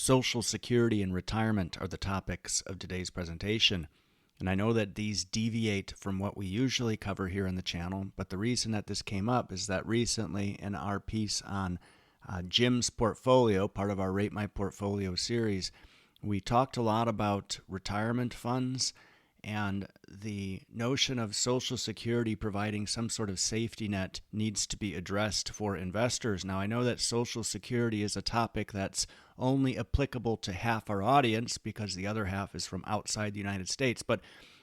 Social Security and retirement are the topics of today's presentation. And I know that these deviate from what we usually cover here on the channel, but the reason that this came up is that recently in our piece on Jim's portfolio, part of our Rate My Portfolio series, we talked a lot about retirement funds and the notion of Social Security providing some sort of safety net needs to be addressed for investors. Now, I know that Social Security is a topic that's only applicable to half our audience because the other half is from outside the United States, but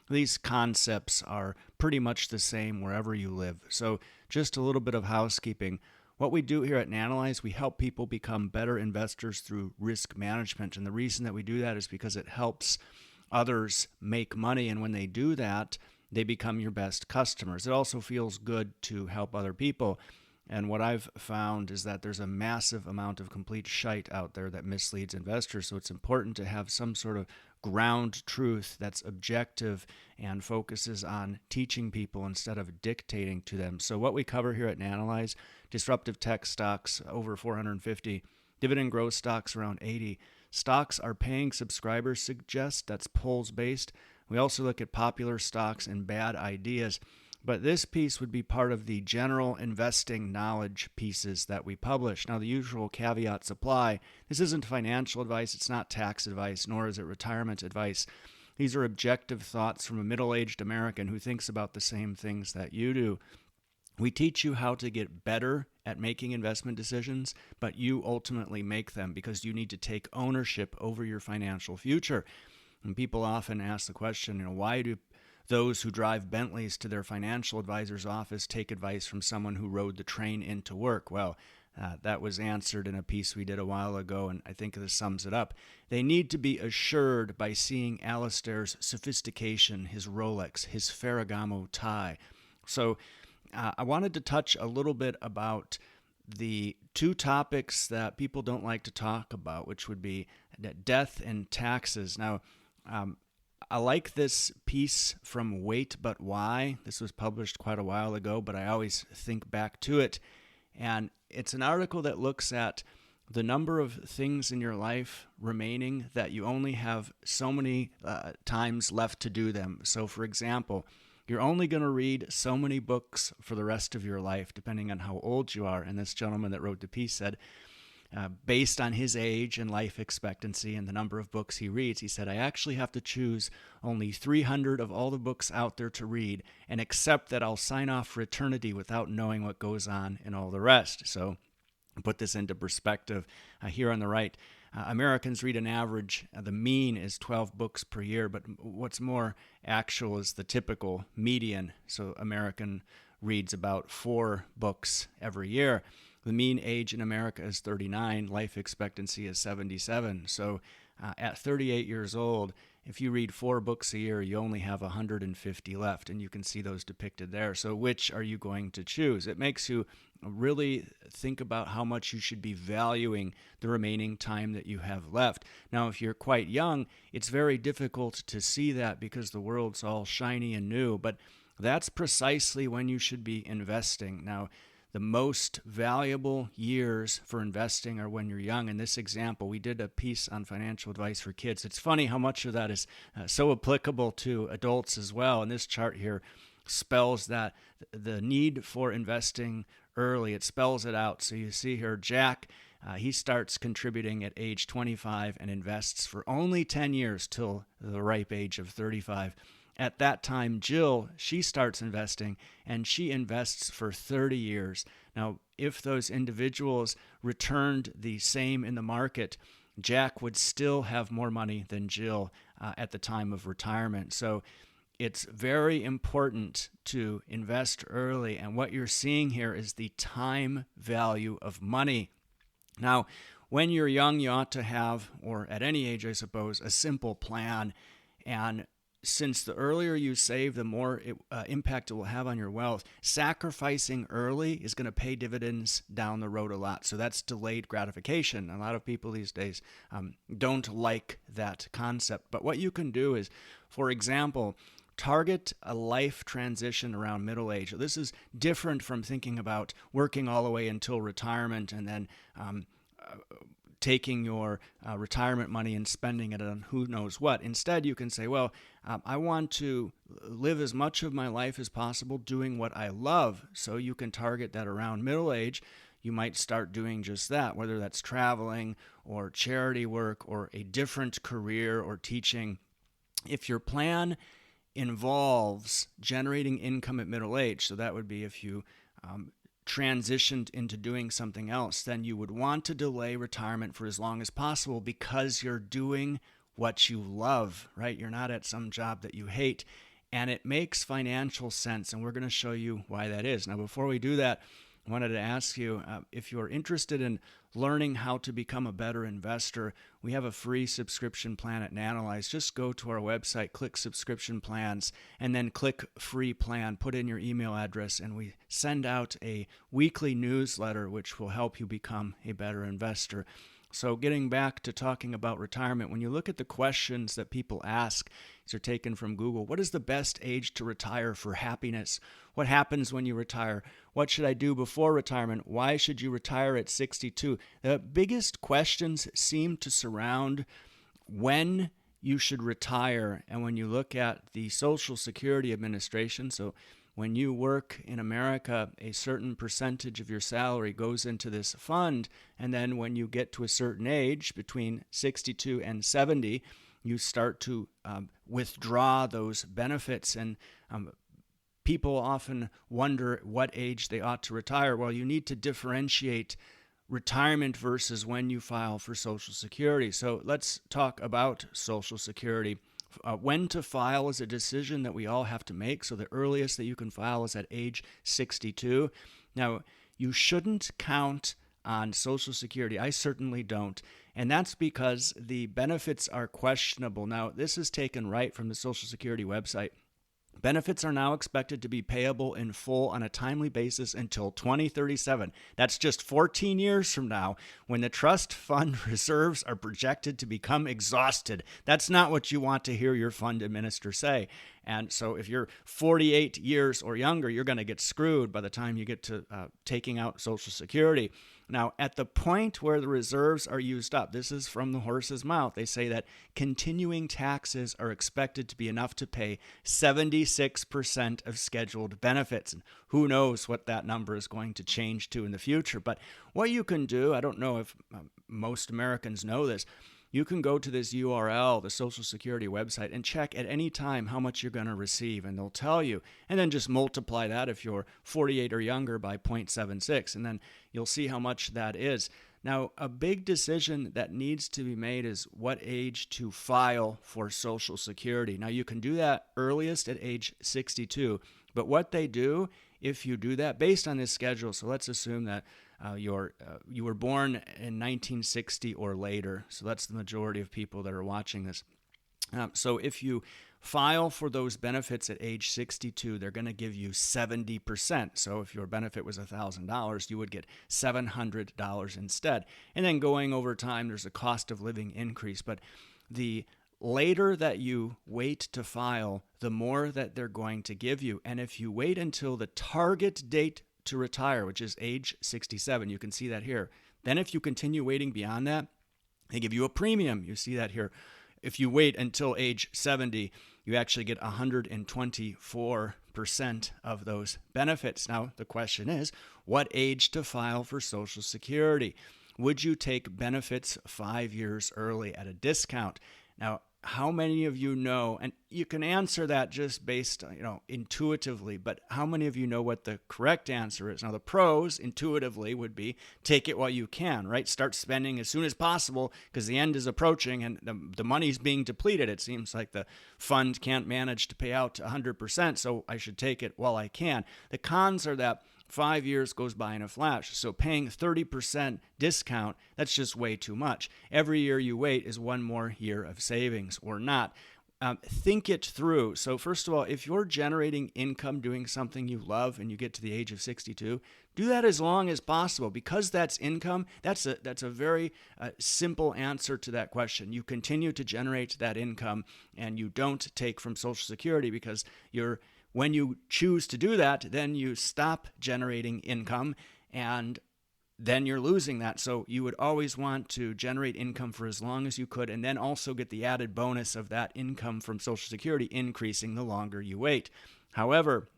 these concepts are pretty much the same wherever you live. So just a little bit of housekeeping. What we do here at Nanalyze, we help people become better investors through risk management. And the reason that we do that is because it helps others make money. And when they do that, they become your best customers. It also feels good to help other people. And what I've found is that there's a massive amount of complete shite out there that misleads investors. So it's important to have some sort of ground truth that's objective and focuses on teaching people instead of dictating to them. So what we cover here at Nanalyze, disruptive tech stocks over 450, dividend growth stocks around 80. Stocks our paying subscribers suggest, that's polls based. We also look at popular stocks and bad ideas. But this piece would be part of the general investing knowledge pieces that we publish. Now, the usual caveats apply. This isn't financial advice, it's not tax advice, nor is it retirement advice. These are objective thoughts from a middle-aged American who thinks about the same things that you do. We teach you how to get better at making investment decisions, but you ultimately make them because you need to take ownership over your financial future. And people often ask the question, why do those who drive Bentleys to their financial advisor's office take advice from someone who rode the train into work? Well, that was answered in a piece we did a while ago, and I think this sums it up. They need to be assured by seeing Alistair's sophistication, his Rolex, his Ferragamo tie. So I wanted to touch a little bit about the two topics that people don't like to talk about, which would be death and taxes. Now, I like this piece from Wait But Why. This was published quite a while ago, but I always think back to it. And it's an article that looks at the number of things in your life remaining that you only have so many times left to do them. So, for example, you're only going to read so many books for the rest of your life, depending on how old you are. And this gentleman that wrote the piece said, based on his age and life expectancy and the number of books he reads, he said, I actually have to choose only 300 of all the books out there to read and accept that I'll sign off for eternity without knowing what goes on in all the rest. So put this into perspective here on the right. Americans read an average, the mean is 12 books per year, but what's more actual is the typical median. So American reads about 4 books every year. The mean age in America is 39, life expectancy is 77. So at 38 years old, if you read 4 books a year, you only have 150 left, and you can see those depicted there. So which are you going to choose? It makes you really think about how much you should be valuing the remaining time that you have left. Now, if you're quite young, it's very difficult to see that because the world's all shiny and new, but that's precisely when you should be investing. Now, the most valuable years for investing are when you're young. In this example, we did a piece on financial advice for kids. It's funny how much of that is so applicable to adults as well. And this chart here spells that the need for investing early. It spells it out. So you see here, Jack, he starts contributing at age 25 and invests for only 10 years till the ripe age of 35. At that time, Jill, she starts investing, and she invests for 30 years. Now, if those individuals returned the same in the market, Jack would still have more money than Jill at the time of retirement. So it's very important to invest early, and what you're seeing here is the time value of money. Now, when you're young, you ought to have, or at any age, I suppose, a simple plan. And since the earlier you save, the more impact it will have on your wealth. Sacrificing early is going to pay dividends down the road a lot. So that's delayed gratification. A lot of people these days don't like that concept. But what you can do is, for example, target a life transition around middle age. This is different from thinking about working all the way until retirement and then taking your retirement money and spending it on who knows what. Instead, you can say, well, I want to live as much of my life as possible doing what I love. So you can target that around middle age. You might start doing just that, whether that's traveling or charity work or a different career or teaching. If your plan involves generating income at middle age, so that would be if you transitioned into doing something else, then you would want to delay retirement for as long as possible because you're doing what you love, right? You're not at some job that you hate, and it makes financial sense, and we're going to show you why that is. Now, before we do that, I wanted to ask you, if you're interested in learning how to become a better investor, we have a free subscription plan at Nanalyze. Just go to our website, click subscription plans, and then click free plan. Put in your email address, and we send out a weekly newsletter which will help you become a better investor. So getting back to talking about retirement, when you look at the questions that people ask, these are taken from Google. What is the best age to retire for happiness? What happens when you retire? What should I do before retirement? Why should you retire at 62? The biggest questions seem to surround when you should retire. And when you look at the Social Security Administration, so when you work in America, a certain percentage of your salary goes into this fund, and then when you get to a certain age, between 62 and 70, you start to withdraw those benefits. And people often wonder what age they ought to retire. Well, you need to differentiate retirement versus when you file for Social Security. So let's talk about Social Security. When to file is a decision that we all have to make. So the earliest that you can file is at age 62. Now, you shouldn't count on Social Security. I certainly don't. And that's because the benefits are questionable. Now, this is taken right from the Social Security website. Benefits are now expected to be payable in full on a timely basis until 2037. That's just 14 years from now, when the trust fund reserves are projected to become exhausted. That's not what you want to hear your fund administrator say. And so if you're 48 years or younger, you're going to get screwed by the time you get to taking out Social Security. Now, at the point where the reserves are used up, this is from the horse's mouth, they say that continuing taxes are expected to be enough to pay 76% of scheduled benefits. And who knows what that number is going to change to in the future. But what you can do, I don't know if most Americans know this, you can go to this URL, the Social Security website, and check at any time how much you're going to receive, and they'll tell you. And then just multiply that if you're 48 or younger by 0.76, and then you'll see how much that is. Now, a big decision that needs to be made is what age to file for Social Security. Now, you can do that earliest at age 62, but what they do, if you do that, based on this schedule, so let's assume that you were born in 1960 or later. So that's the majority of people that are watching this. So if you file for those benefits at age 62, they're going to give you 70%. So if your benefit was $1,000, you would get $700 instead. And then going over time, there's a cost of living increase. But the later that you wait to file, the more that they're going to give you. And if you wait until the target date to retire, which is age 67. You can see that here. Then if you continue waiting beyond that, they give you a premium. You see that here. If you wait until age 70, you actually get 124% of those benefits. Now, the question is, what age to file for Social Security? Would you take benefits 5 years early at a discount? Now, how many of you know, and you can answer that just based, intuitively, but how many of you know what the correct answer is? Now, the pros intuitively would be take it while you can, right? Start spending as soon as possible because the end is approaching and the money's being depleted. It seems like the fund can't manage to pay out 100%, so I should take it while I can. The cons are that 5 years goes by in a flash. So paying 30% discount, that's just way too much. Every year you wait is one more year of savings or not. Think it through. So first of all, if you're generating income doing something you love and you get to the age of 62, do that as long as possible because that's income. That's a very simple answer to that question. You continue to generate that income and you don't take from Social Security because when you choose to do that, then you stop generating income and then you're losing that. So you would always want to generate income for as long as you could, and then also get the added bonus of that income from Social Security increasing the longer you wait. However,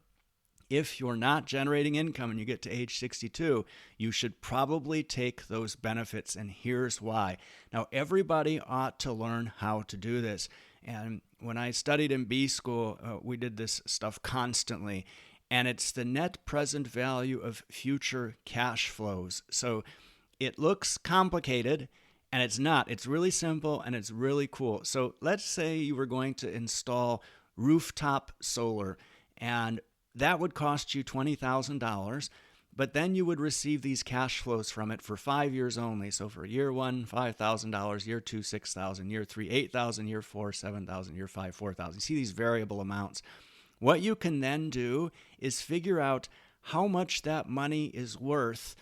if you're not generating income and you get to age 62, you should probably take those benefits, and here's why. Now, everybody ought to learn how to do this. And when I studied in B school, we did this stuff constantly, and it's the net present value of future cash flows. So it looks complicated, and it's not. It's really simple, and it's really cool. So let's say you were going to install rooftop solar, and that would cost you $20,000, but then you would receive these cash flows from it for 5 years only. So for year one, $5,000, year two, $6,000, year three, $8,000, year four, $7,000, year five, $4,000. You see these variable amounts. What you can then do is figure out how much that money is worth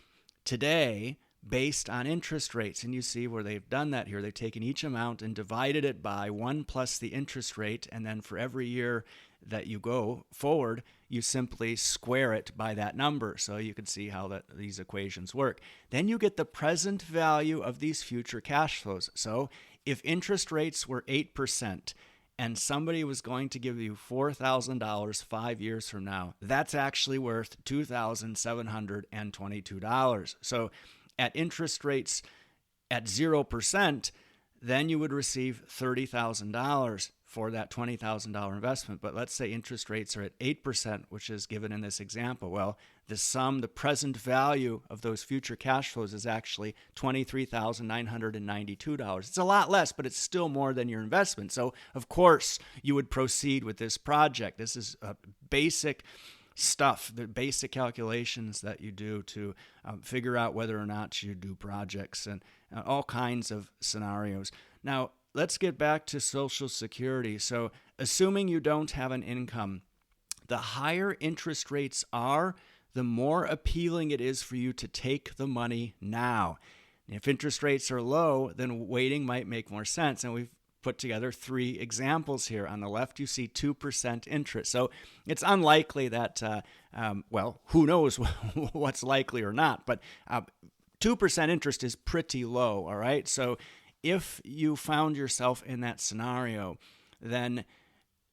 today based on interest rates. And you see where they've done that here. They've taken each amount and divided it by 1 plus the interest rate. And then for every year that you go forward, you simply square it by that number. So you can see how these equations work. Then you get the present value of these future cash flows. So if interest rates were 8%, and somebody was going to give you $4,000 5 years from now, that's actually worth $2,722. So at interest rates at 0%, then you would receive $30,000 for that $20,000 investment. But let's say interest rates are at 8%, which is given in this example. Well, the present value of those future cash flows is actually $23,992. It's a lot less, but it's still more than your investment. So, of course, you would proceed with this project. This is basic stuff, the basic calculations that you do to figure out whether or not you do projects, and all kinds of scenarios. Now, let's get back to Social Security. So assuming you don't have an income, the higher interest rates are, the more appealing it is for you to take the money now. If interest rates are low, then waiting might make more sense. And we've put together 3 examples here. On the left, you see 2% interest. So it's unlikely that, who knows what's likely or not, but 2% interest is pretty low, all right? So if you found yourself in that scenario, then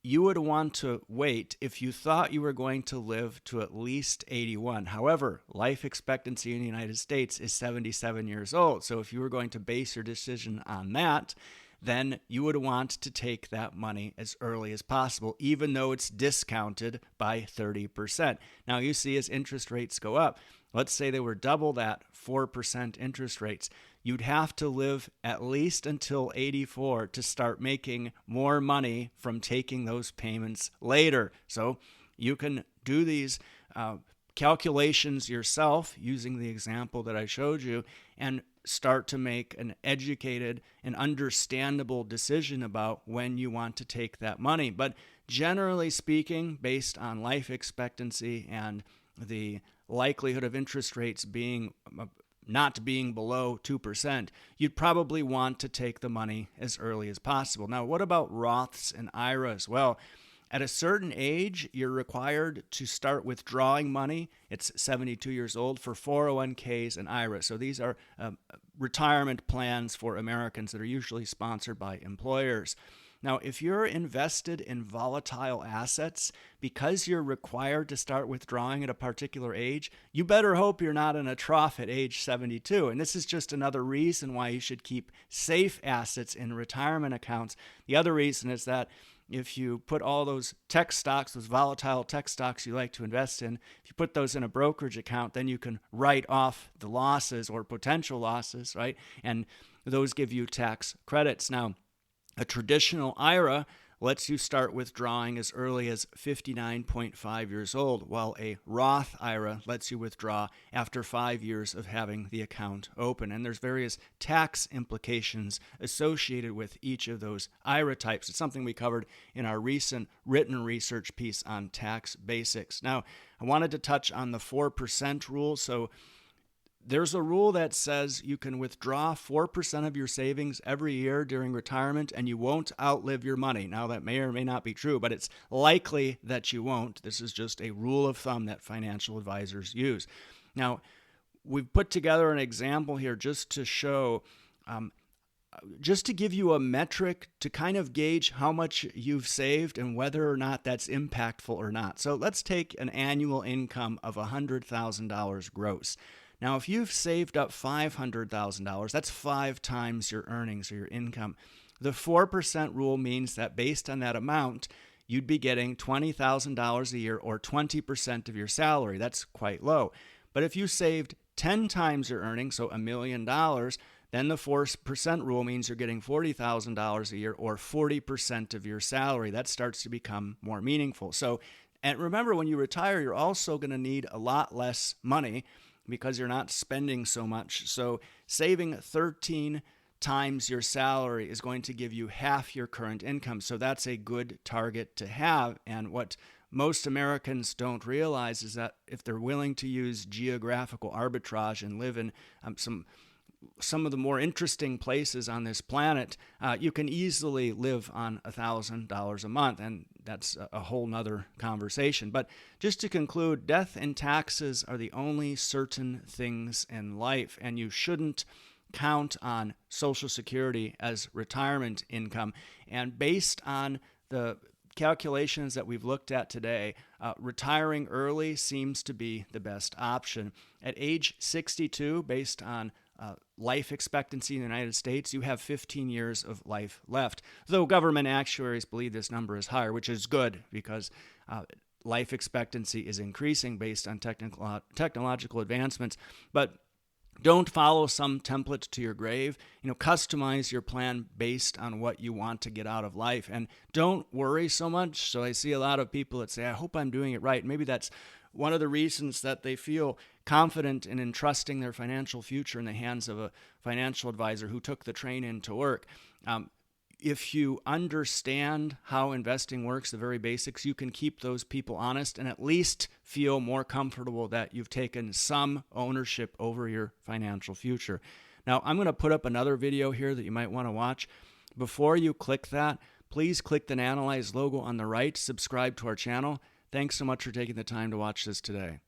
you would want to wait if you thought you were going to live to at least 81. However, life expectancy in the United States is 77 years old. So if you were going to base your decision on that, then you would want to take that money as early as possible, even though it's discounted by 30%. Now, you see as interest rates go up, let's say they were double that, 4% interest rates, you'd have to live at least until 84 to start making more money from taking those payments later. So you can do these calculations yourself using the example that I showed you and start to make an educated and understandable decision about when you want to take that money. But generally speaking, based on life expectancy and the likelihood of interest rates not being below 2%, you'd probably want to take the money as early as possible. Now, what about Roths and IRAs? Well, at a certain age, you're required to start withdrawing money. It's 72 years old for 401ks and IRAs. So these are retirement plans for Americans that are usually sponsored by employers. Now, if you're invested in volatile assets, because you're required to start withdrawing at a particular age, you better hope you're not in a trough at age 72. And this is just another reason why you should keep safe assets in retirement accounts. The other reason is that if you put all those tech stocks, those volatile tech stocks you like to invest in, if you put those in a brokerage account, then you can write off the losses or potential losses, right? And those give you tax credits. Now, a traditional IRA lets you start withdrawing as early as 59.5 years old, while a Roth IRA lets you withdraw after 5 years of having the account open. And there's various tax implications associated with each of those IRA types. It's something we covered in our recent written research piece on tax basics. Now, I wanted to touch on the 4% rule. So there's a rule that says you can withdraw 4% of your savings every year during retirement and you won't outlive your money. Now, that may or may not be true, but it's likely that you won't. This is just a rule of thumb that financial advisors use. Now, we've put together an example here just to show, just to give you a metric to kind of gauge how much you've saved and whether or not that's impactful or not. So let's take an annual income of $100,000 gross. Now, if you've saved up $500,000, that's 5 times your earnings or your income. The 4% rule means that based on that amount, you'd be getting $20,000 a year or 20% of your salary. That's quite low. But if you saved 10 times your earnings, so $1 million, then the 4% rule means you're getting $40,000 a year or 40% of your salary. That starts to become more meaningful. So, and remember, when you retire, you're also going to need a lot less money because you're not spending so much. So saving 13 times your salary is going to give you half your current income. So that's a good target to have. And what most Americans don't realize is that if they're willing to use geographical arbitrage and live in some of the more interesting places on this planet, you can easily live on $1,000 a month, and that's a whole nother conversation. But just to conclude, death and taxes are the only certain things in life, and you shouldn't count on Social Security as retirement income. And based on the calculations that we've looked at today, retiring early seems to be the best option. At age 62, based on life expectancy in the United States, you have 15 years of life left. Though government actuaries believe this number is higher, which is good because life expectancy is increasing based on technological advancements. But don't follow some template to your grave. Customize your plan based on what you want to get out of life. And don't worry so much. So I see a lot of people that say, I hope I'm doing it right. Maybe that's one of the reasons that they feel confident in entrusting their financial future in the hands of a financial advisor who took the train into work. If you understand how investing works, the very basics, you can keep those people honest and at least feel more comfortable that you've taken some ownership over your financial future. Now, I'm going to put up another video here that you might want to watch. Before you click that, please click the Nanalyze logo on the right, subscribe to our channel. Thanks so much for taking the time to watch this today.